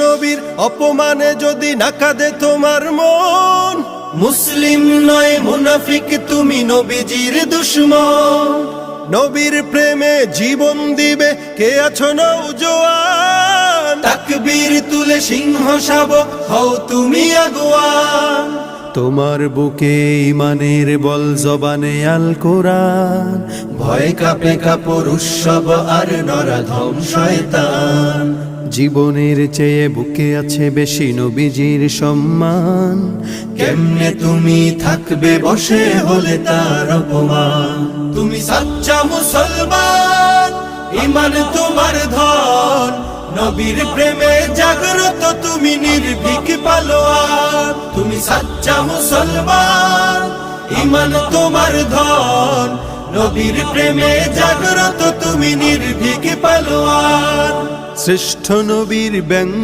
নবীর অপমানে যদি না কাঁদে তোমার মন, মুসলিম নয় মুনাফিক তুমি নবীজির দুশমন। নবীর প্রেমে জীবন দিবে কে আছো নওজোয়ান, তাকবীর তুলে সিংহ শাবক হও তুমি আগুয়ান। তোমার বুকে ইমানের বল জবানে আল কোরআন, ভয় কাঁপে কাপড় উৎসব আর নরাধম শয়তান। জীবনের চেয়ে বুকে আছে বেশি নবীজির সম্মান, কেমনে তুমি থাকবে বসে হলে তার অপমান। তুমি সাচ্চা মুসলমান, ইমান তোমার ধন, নবীর প্রেমে জাগ্রত তুমি নির্ভীক পালোয়ান। তুমি সাচ্চা মুসলমান, ইমান তোমার ধন, নবীর প্রেমে জাগ্রত তুমি নির্ভীক পালোয়ান। শ্রেষ্ঠ নবীর ব্যঙ্গ